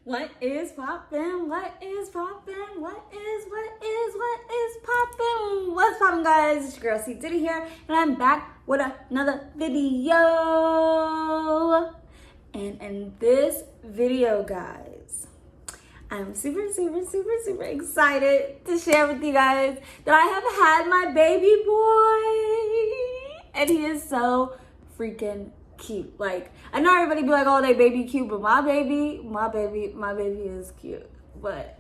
What is poppin'? What is poppin'? What is poppin'? What's poppin', guys? It's your girl C Diddy here, and I'm back with another video. And in this video, guys, I'm super excited to share with you guys that I have had my baby boy, and he is so freaking cute. Like, I know everybody be like, oh, they baby cute, but my baby is cute. But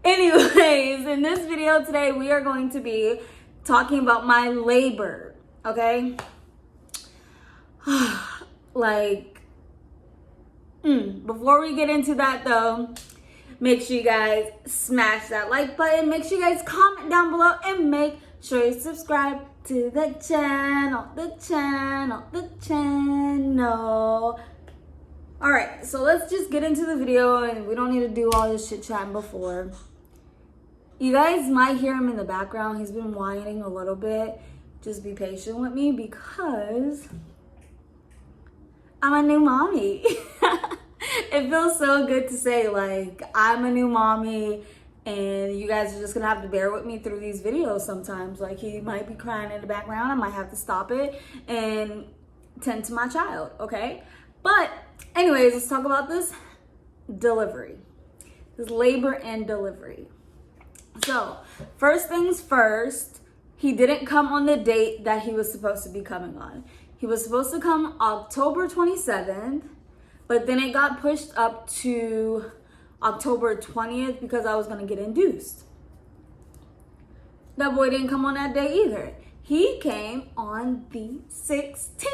anyways, in this video today, we are going to be talking about my labor, okay? Before we get into that though, make sure you guys smash that like button, make sure you guys comment down below, and make sure you subscribe to the channel. All right, so let's just get into the video, and we don't need to do all this chit chatting before. You guys might hear him in the background. He's been whining a little bit. Just be patient with me because I'm a new mommy. It feels so good to say, like, I'm a new mommy, and you guys are just gonna have to bear with me through these videos sometimes. Like, he might be crying in the background. I might have to stop it and tend to my child, okay? But anyways, let's talk about this delivery, this labor and delivery. So first things first, he didn't come on the date that he was supposed to be coming on. He was supposed to come October 27th, but then it got pushed up to October 20th because I was gonna get induced. That boy didn't come on that day either. He came on the 16th.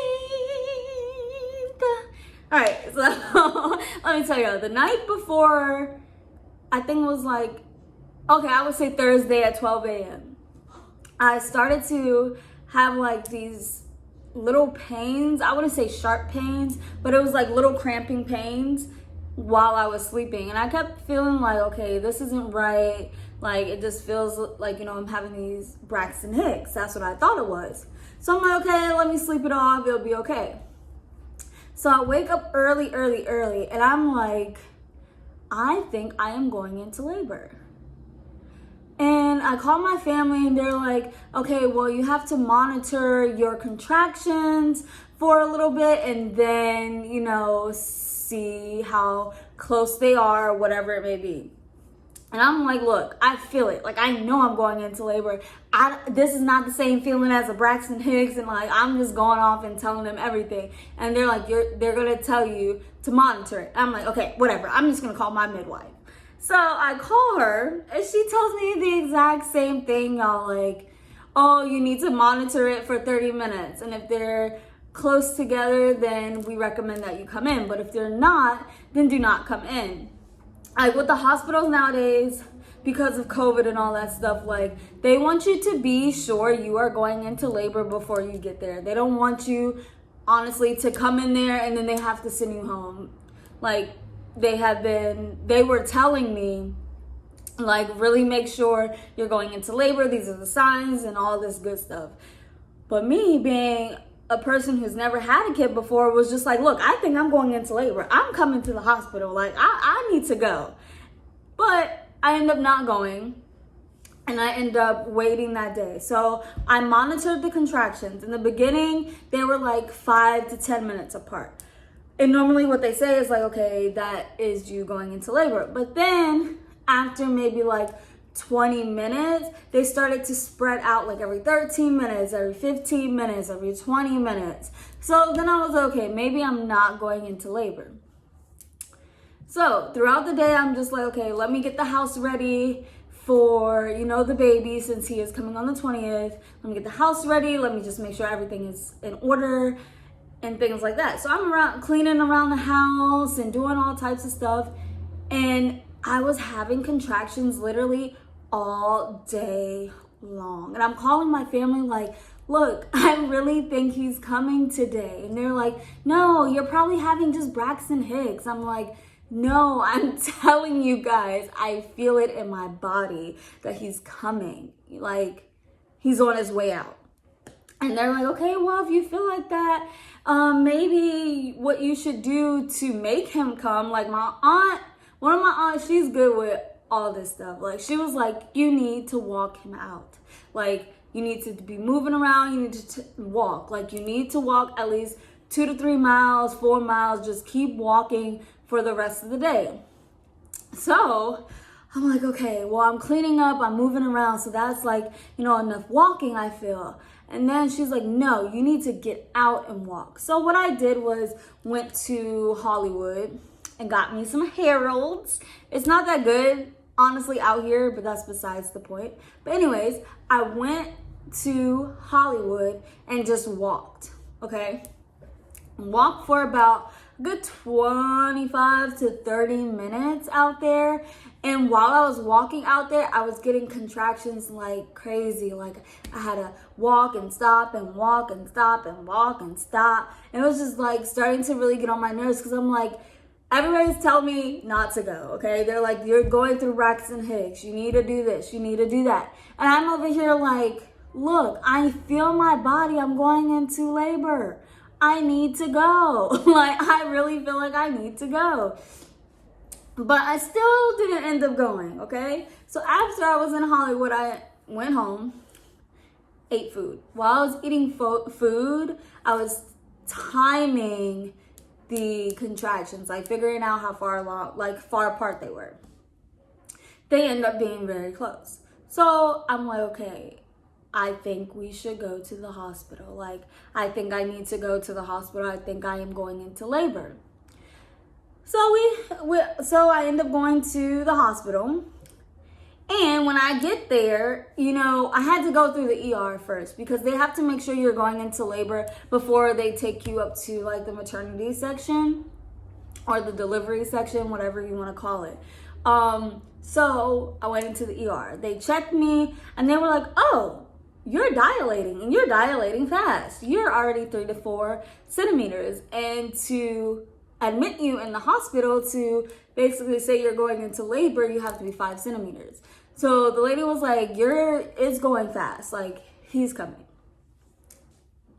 All right, so let me tell you, the night before, I think it was like, okay, I would say Thursday at 12 a.m. I started to have like these little pains. I wouldn't say sharp pains, but it was like little cramping pains while I was sleeping. And I kept feeling like, okay, this isn't right. Like, it just feels like, you know, I'm having these Braxton Hicks. That's what I thought it was. So I'm like, okay, let me sleep it off. It'll be okay. So I wake up early, and I'm like, I think I am going into labor. And I call my family, and they're like, okay, well, you have to monitor your contractions for a little bit, and then, you know, see how close they are, whatever it may be. And I'm like, look, I feel it. Like, I know I'm going into labor. This is not the same feeling as a Braxton Hicks, and like, I'm just going off and telling them everything. And they're like, they're gonna tell you to monitor it. I'm like, okay, whatever. I'm just gonna call my midwife. So I call her, and she tells me the exact same thing, y'all. Like, oh, you need to monitor it for 30 minutes. And if they're close together, then we recommend that you come in. But if they're not, then do not come in. Like, with the hospitals nowadays, because of COVID and all that stuff, like, they want you to be sure you are going into labor before you get there. They don't want you, honestly, to come in there and then they have to send you home. Like, they were telling me, like, really make sure you're going into labor. These are the signs and all this good stuff. But me, being a person who's never had a kid before, was just like, look, I think I'm going into labor. I'm coming to the hospital. Like, I need to go. But I end up not going, and I end up waiting that day. So I monitored the contractions. In the beginning, they were like 5 to 10 minutes apart. And normally what they say is like, okay, that is you going into labor. But then after maybe like 20 minutes, they started to spread out, like every 13 minutes, every 15 minutes, every 20 minutes. So then I was like, okay, maybe I'm not going into labor. So throughout the day, I'm just like, okay, let me get the house ready for, you know, the baby, since he is coming on the 20th. Let me get the house ready. Let me just make sure everything is in order and things like that. So I'm cleaning around the house and doing all types of stuff. And I was having contractions literally all day long. And I'm calling my family like, look, I really think he's coming today. And they're like, no, you're probably having just Braxton Hicks. I'm like, no, I'm telling you guys, I feel it in my body that he's coming. Like, he's on his way out. And they're like, okay, well, if you feel like that, maybe what you should do to make him come, like one of my she's good with all this stuff. Like, she was like, you need to walk him out. Like, you need to be moving around. You need to walk. Like, you need to walk at least 2 to 3 miles, 4 miles. Just keep walking for the rest of the day. So I'm like, okay, well, I'm cleaning up, I'm moving around. So that's like, enough walking, I feel. And then she's like, no, you need to get out and walk. So what I did was went to Hollywood and got me some Harold's. It's not that good, honestly, out here, but that's besides the point. But anyways, I went to Hollywood and just walked, okay? Walked for about a good 25 to 30 minutes out there. And while I was walking out there, I was getting contractions like crazy. Like, I had to walk and stop and walk and stop and walk and stop. And it was just like starting to really get on my nerves, because I'm like, everybody's telling me not to go, okay? They're like, you're going through Braxton Hicks. You need to do this. You need to do that. And I'm over here like, look, I feel my body. I'm going into labor. I need to go. Like, I really feel like I need to go. But I still didn't end up going, okay? So after I was in Hollywood, I went home, ate food. While I was eating food, I was timing the contractions, like figuring out how far apart they were. They end up being very close. So I'm like, okay, I think we should go to the hospital. Like, I think I need to go to the hospital. I think I am going into labor. So I end up going to the hospital. And when I get there, I had to go through the ER first, because they have to make sure you're going into labor before they take you up to like the maternity section or the delivery section, whatever you want to call it. So I went into the ER. They checked me and they were like, oh, you're dilating, and you're dilating fast. You're already 3 to 4 centimeters. And to admit you in the hospital, to basically say you're going into labor, you have to be 5 centimeters. So the lady was like, it's going fast. Like, he's coming.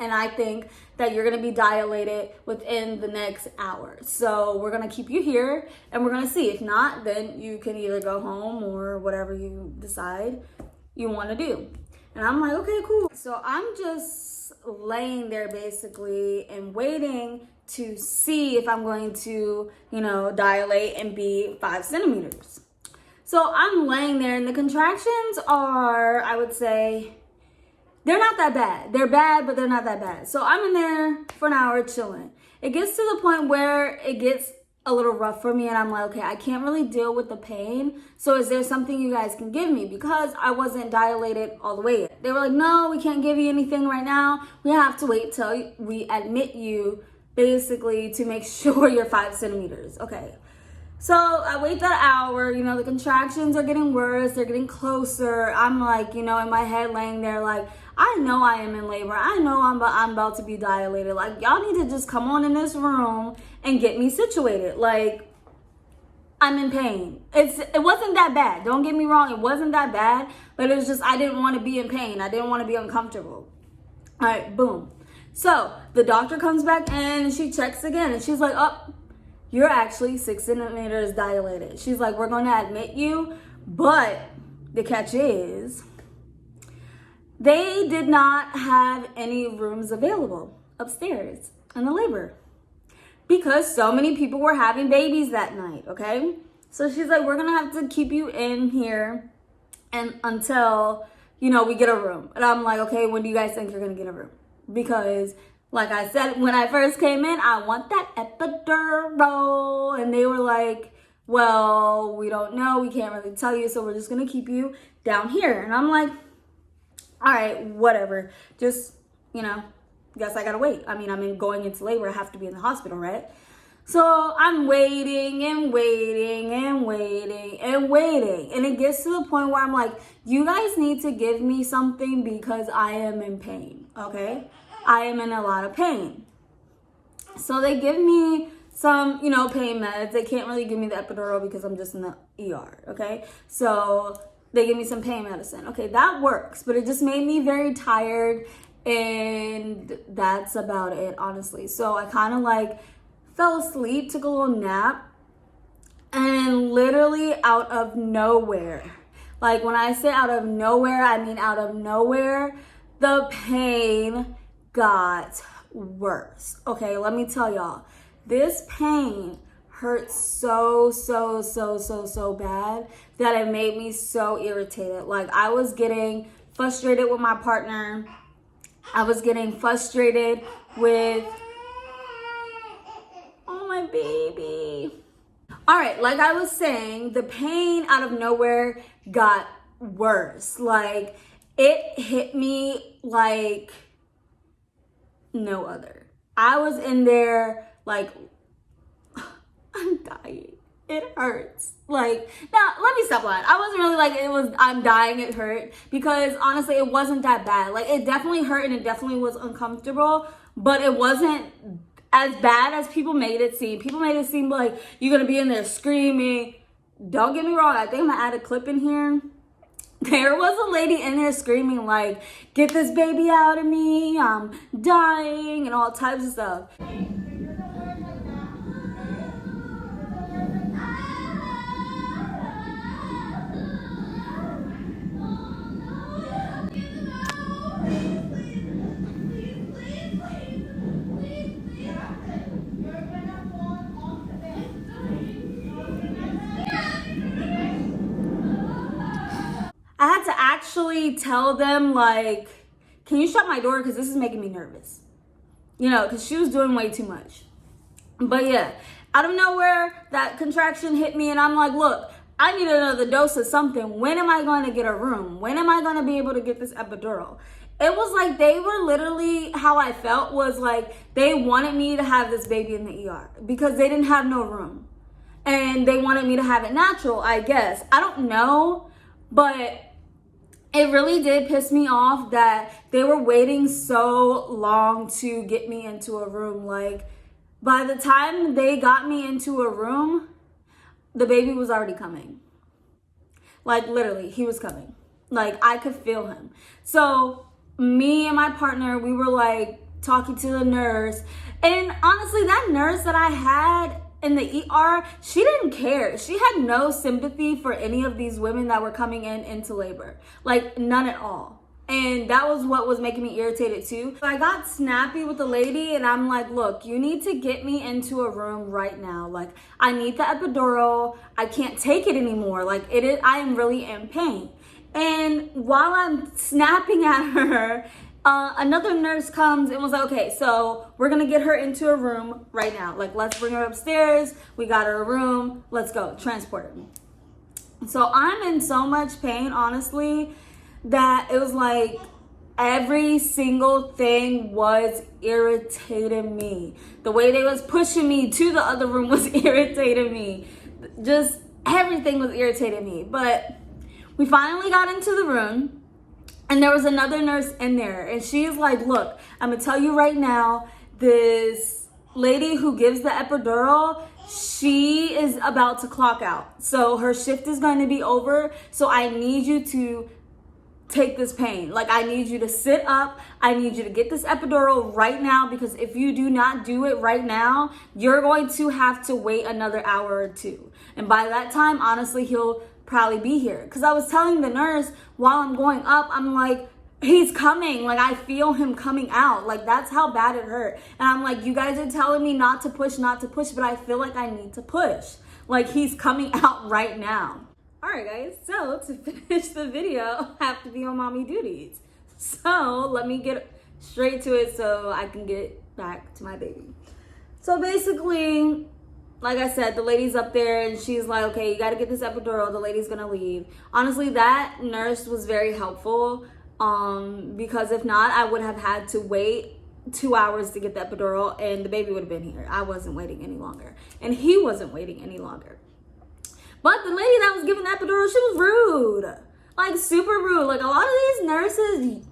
And I think that you're going to be dilated within the next hour. So we're going to keep you here and we're going to see. If not, then you can either go home or whatever you decide you want to do. And I'm like, okay, cool. So I'm just laying there basically and waiting to see if I'm going to, dilate and be 5 centimeters. So I'm laying there and the contractions are, I would say, they're not that bad. They're bad, but they're not that bad. So I'm in there for an hour chilling. It gets to the point where it gets a little rough for me and I'm like, okay, I can't really deal with the pain. So is there something you guys can give me? Because I wasn't dilated all the way yet. They were like, no, we can't give you anything right now. We have to wait till we admit you, basically, to make sure you're 5 centimeters. Okay. So I wait that hour, the contractions are getting worse. They're getting closer. I'm like, in my head laying there like, I know I am in labor. I know I'm about to be dilated. Like, y'all need to just come on in this room and get me situated. Like, I'm in pain. It wasn't that bad. Don't get me wrong. It wasn't that bad, but it was just, I didn't want to be in pain. I didn't want to be uncomfortable. All right, boom. So the doctor comes back and she checks again and she's like, oh, you're actually 6 centimeters dilated. She's like, we're going to admit you, but the catch is they did not have any rooms available upstairs in the labor because so many people were having babies that night, okay? So she's like, we're going to have to keep you in here and until, we get a room. And I'm like, okay, when do you guys think you're going to get a room? Because like I said, when I first came in, I want that epidural. And they were like, well, we don't know. We can't really tell you. So we're just going to keep you down here. And I'm like, all right, whatever. Just, guess I got to wait. I mean, I'm going into labor. I have to be in the hospital, right? So I'm waiting and waiting and waiting and waiting. And it gets to the point where I'm like, you guys need to give me something because I am in pain, okay? I am in a lot of pain. So they give me some, pain meds. They can't really give me the epidural because I'm just in the ER, okay? So they give me some pain medicine. Okay, that works, but it just made me very tired and that's about it, honestly. So I kind of fell asleep, took a little nap, And literally out of nowhere, like when I say out of nowhere, I mean out of nowhere, the pain got worse. Okay, let me tell y'all, this pain hurt so bad that it made me so irritated. Like I was getting frustrated with my partner. I was getting frustrated with, oh my baby. All right, like I was saying, the pain out of nowhere got worse. Like it hit me like no other. I was in there like, I'm dying. It hurts. Like, now let me stop lying. I wasn't really like it was I'm dying, it hurt, because honestly it wasn't that bad. Like it definitely hurt and it definitely was uncomfortable, but it wasn't as bad as people made it seem. People made it seem like you're gonna be in there screaming. Don't get me wrong, I think I'm gonna add a clip in here. There was a lady in there screaming like, get this baby out of me, I'm dying, and all types of stuff. I had to actually tell them like, can you shut my door, because this is making me nervous. You know, because she was doing way too much. But yeah, out of nowhere, that contraction hit me and I'm like, look, I need another dose of something. When am I going to get a room? When am I going to be able to get this epidural? It was like they were literally, how I felt was like they wanted me to have this baby in the ER because they didn't have no room. And they wanted me to have it natural, I guess. I don't know, but it really did piss me off that they were waiting so long to get me into a room. Like, by the time they got me into a room, the baby was already coming. Like, literally, he was coming. Like, I could feel him. So, me and my partner, we were, like, talking to the nurse. And honestly, that nurse that I had in the ER, she didn't care. She had no sympathy for any of these women that were coming into labor. Like, none at all. And that was what was making me irritated too. So I got snappy with the lady and I'm like, look, you need to get me into a room right now. Like, I need the epidural. I can't take it anymore. Like, I am really in pain. And while I'm snapping at her, another nurse comes and was like, okay, so we're gonna get her into a room right now. Like, let's bring her upstairs. We got her a room. Let's go, transport her. So I'm in so much pain, honestly, that it was like every single thing was irritating me. The way they was pushing me to the other room was irritating me. Just everything was irritating me. But we finally got into the room. And there was another nurse in there. And she's like, look, I'm going to tell you right now, this lady who gives the epidural, she is about to clock out. So her shift is going to be over. So I need you to take this pain. Like, I need you to sit up. I need you to get this epidural right now. Because if you do not do it right now, you're going to have to wait another hour or two. And by that time, honestly, he'll probably be here. Because I was telling the nurse while I'm going up, I'm like, he's coming. Like, I feel him coming out. Like, that's how bad it hurt. And I'm like, you guys are telling me not to push, but I feel like I need to push. Like, he's coming out right now. All right, guys, so to finish the video, I have to be on mommy duties. So let me get straight to it so I can get back to my baby. So basically, like I said, the lady's up there and she's like, okay, you got to get this epidural. The lady's going to leave. Honestly, that nurse was very helpful because if not, I would have had to wait 2 hours to get the epidural and the baby would have been here. I wasn't waiting any longer and he wasn't waiting any longer. But the lady that was giving the epidural, she was rude. Like, super rude. Like, a lot of these nurses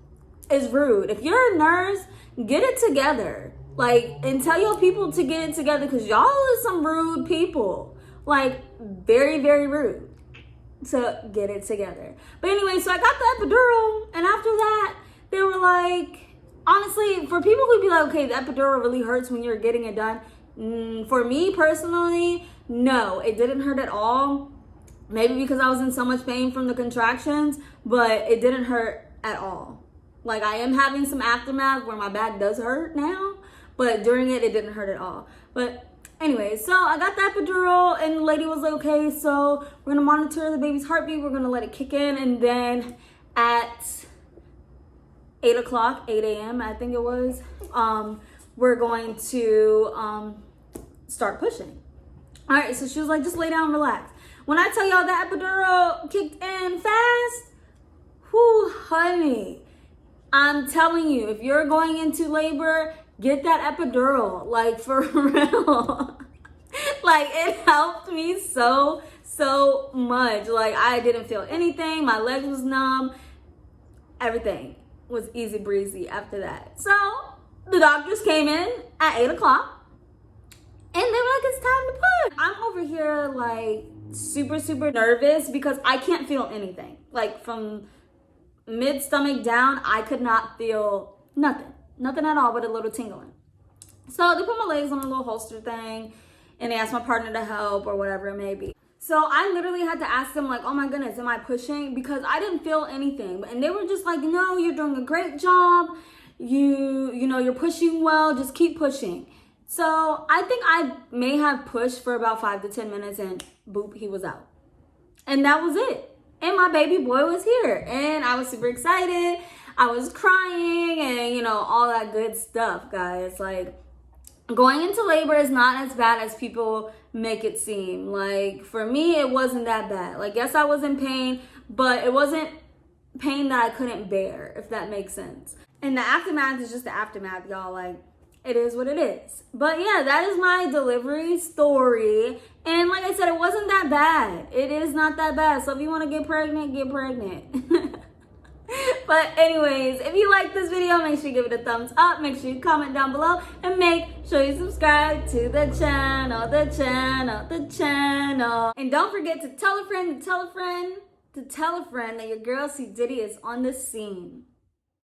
is rude. If you're a nurse, get it together. Like, and tell your people to get it together because y'all are some rude people. Like, very, very rude. To get it together. But anyway, so I got the epidural. And after that, they were like, honestly, for people who'd be like, okay, the epidural really hurts when you're getting it done. For me personally, No, it didn't hurt at all. Maybe because I was in so much pain from the contractions, but it didn't hurt at all. Like, I am having some aftermath where my back does hurt now, but during it didn't hurt at all. But anyway, so I got the epidural, and the lady was like, okay, so we're gonna monitor the baby's heartbeat, we're gonna let it kick in, and then at 8 o'clock, 8 a.m. I think it was, we're going to start pushing. All right, so she was like, just lay down, relax. When I tell y'all that epidural kicked in fast, whoo, honey, I'm telling you, if you're going into labor, get that epidural, like, for real. Like, it helped me so much. Like, I didn't feel anything. My legs was numb. Everything was easy breezy after that. So the doctors came in at 8 o'clock, and they were like, it's time to push. I'm over here, like, super nervous because I can't feel anything. Like, from mid stomach down, I could not feel nothing at all but a little tingling. So they put my legs on a little holster thing, and they asked my partner to help or whatever it may be. So I literally had to ask them, like, oh my goodness, am I pushing? Because I didn't feel anything. And they were just like, no, you're doing a great job. You know, you're pushing well, just keep pushing. So I think I may have pushed for about 5 to 10 minutes, and boop, he was out. And that was it. And my baby boy was here, and I was super excited. I was crying and, you know, all that good stuff, guys. Like, going into labor is not as bad as people make it seem. Like, for me, it wasn't that bad. Like, yes, I was in pain, but it wasn't pain that I couldn't bear, if that makes sense. And the aftermath is just the aftermath, y'all. Like, it is what it is. But yeah, that is my delivery story. And like I said, it wasn't that bad. It is not that bad. So if you want to get pregnant, get pregnant. But anyways, if you like this video, make sure you give it a thumbs up. Make sure you comment down below. And make sure you subscribe to the channel. And don't forget to tell a friend that your girl C Diddy is on the scene.